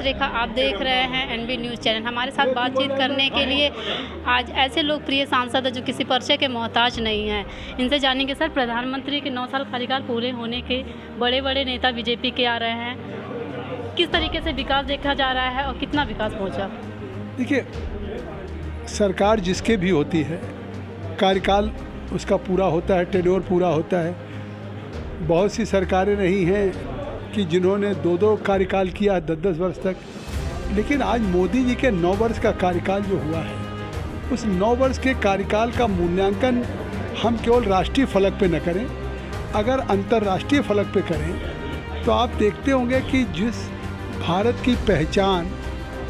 रेखा, आप देख रहे हैं एनबी न्यूज़ चैनल। हमारे साथ बातचीत करने के लिए आज ऐसे लोकप्रिय सांसद हैं जो किसी परिचय के मोहताज नहीं हैं। इनसे जानेंगे सर, प्रधानमंत्री के 9 साल कार्यकाल पूरे होने के बड़े नेता बीजेपी के आ रहे हैं, किस तरीके से विकास देखा जा रहा है और कितना विकास पहुँचा? देखिए, सरकार जिसके भी होती है, कार्यकाल उसका पूरा होता है, टेन्योर पूरा होता है। बहुत सी सरकारें रही हैं कि जिन्होंने 2-2 कार्यकाल किया 10-10 वर्ष तक, लेकिन आज मोदी जी के 9 वर्ष का कार्यकाल जो हुआ है, उस 9 वर्ष के कार्यकाल का मूल्यांकन हम केवल राष्ट्रीय फलक पे न करें, अगर अंतर्राष्ट्रीय फलक पे करें तो आप देखते होंगे कि जिस भारत की पहचान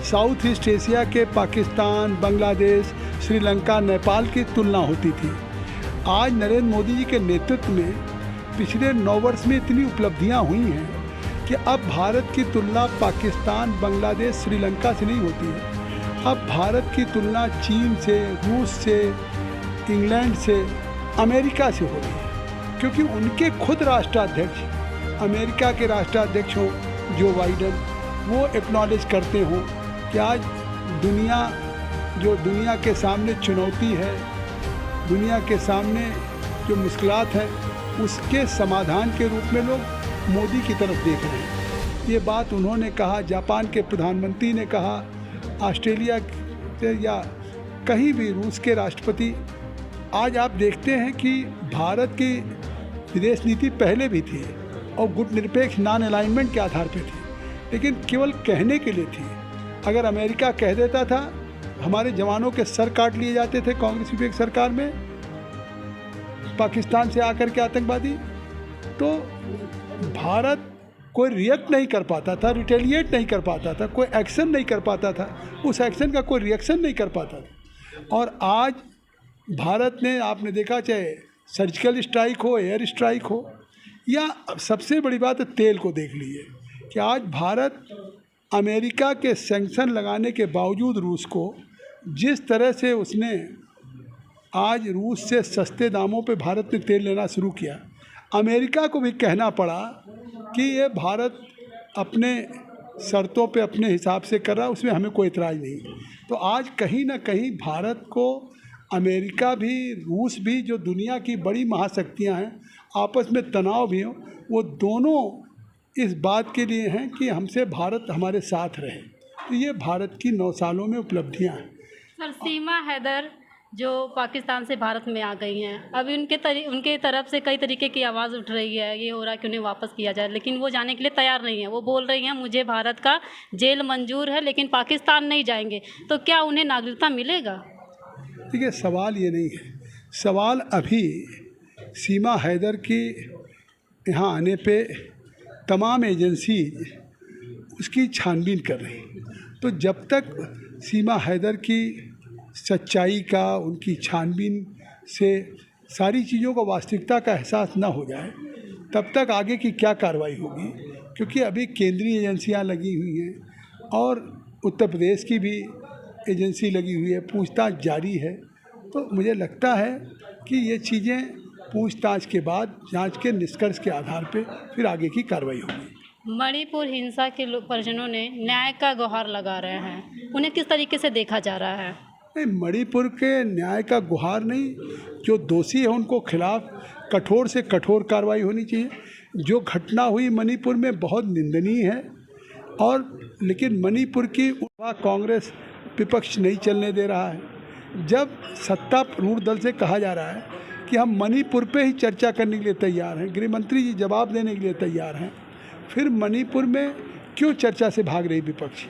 साउथ ईस्ट एशिया के पाकिस्तान, बांग्लादेश, श्रीलंका, नेपाल की तुलना होती थी, आज नरेंद्र मोदी जी के नेतृत्व में पिछले 9 वर्ष में इतनी उपलब्धियां हुई हैं कि अब भारत की तुलना पाकिस्तान, बांग्लादेश, श्रीलंका से नहीं होती है। अब भारत की तुलना चीन से, रूस से, इंग्लैंड से, अमेरिका से हो रही है, क्योंकि उनके खुद राष्ट्राध्यक्ष, अमेरिका के राष्ट्राध्यक्ष हों जो बाइडेन, वो एक्नॉलेज करते हों कि आज दुनिया के सामने चुनौती है, दुनिया के सामने जो मुश्किलात हैं, उसके समाधान के रूप में लोग मोदी की तरफ देख रहे हैं। ये बात उन्होंने कहा, जापान के प्रधानमंत्री ने कहा, ऑस्ट्रेलिया के या कहीं भी रूस के राष्ट्रपति। आज आप देखते हैं कि भारत की विदेश नीति पहले भी थी और गुटनिरपेक्ष नॉन अलाइनमेंट के आधार पर थी, लेकिन केवल कहने के लिए थी। अगर अमेरिका कह देता था, हमारे जवानों के सर काट लिए जाते थे कांग्रेस की सरकार में, पाकिस्तान से आकर के आतंकवादी, तो भारत कोई रिएक्ट नहीं कर पाता था, रिटेलिएट नहीं कर पाता था, कोई एक्शन नहीं कर पाता था, उस एक्शन का कोई रिएक्शन नहीं कर पाता था। और आज भारत ने, आपने देखा, चाहे सर्जिकल स्ट्राइक हो, एयर स्ट्राइक हो, या सबसे बड़ी बात है तेल को देख लीजिए कि आज भारत अमेरिका के सैंक्शन लगाने के बावजूद रूस को जिस तरह से उसने आज रूस से सस्ते दामों पे भारत ने तेल लेना शुरू किया, अमेरिका को भी कहना पड़ा कि ये भारत अपने शर्तों पे अपने हिसाब से कर रहा है, उसमें हमें कोई इतराज़ नहीं। तो आज कहीं ना कहीं भारत को अमेरिका भी, रूस भी, जो दुनिया की बड़ी महाशक्तियां हैं, आपस में तनाव भी हो, वो दोनों इस बात के लिए हैं कि हमसे भारत हमारे साथ रहे। तो ये भारत की 9 सालों में उपलब्धियां हैं। सर, सीमा हैदर जो पाकिस्तान से भारत में आ गई हैं, अभी उनके तरफ से कई तरीके की आवाज़ उठ रही है, ये हो रहा है कि उन्हें वापस किया जाए, लेकिन वो जाने के लिए तैयार नहीं है। वो बोल रही हैं मुझे भारत का जेल मंजूर है, लेकिन पाकिस्तान नहीं जाएंगे। तो क्या उन्हें नागरिकता मिलेगा? देखिए, सवाल ये नहीं है, सवाल अभी सीमा हैदर की यहाँ आने पे तमाम एजेंसी उसकी छानबीन कर रही। तो जब तक सीमा हैदर की सच्चाई का, उनकी छानबीन से सारी चीज़ों को वास्तविकता का एहसास ना हो जाए, तब तक आगे की क्या कार्रवाई होगी, क्योंकि अभी केंद्रीय एजेंसियां लगी हुई हैं और उत्तर प्रदेश की भी एजेंसी लगी हुई है, पूछताछ जारी है। तो मुझे लगता है कि ये चीज़ें पूछताछ के बाद, जांच के निष्कर्ष के आधार पे फिर आगे की कार्रवाई होगी। मणिपुर हिंसा के परिजनों ने न्याय का गुहार लगा रहे हैं, उन्हें किस तरीके से देखा जा रहा है? नहीं, मणिपुर के न्याय का गुहार नहीं, जो दोषी है उनको खिलाफ कठोर से कठोर कार्रवाई होनी चाहिए। जो घटना हुई मणिपुर में बहुत निंदनीय है, और लेकिन मणिपुर की कांग्रेस विपक्ष नहीं चलने दे रहा है। जब सत्तारूढ़ दल से कहा जा रहा है कि हम मणिपुर पे ही चर्चा करने के लिए तैयार हैं, गृह मंत्री जी जवाब देने के लिए तैयार हैं, फिर मणिपुर में क्यों चर्चा से भाग रही विपक्ष?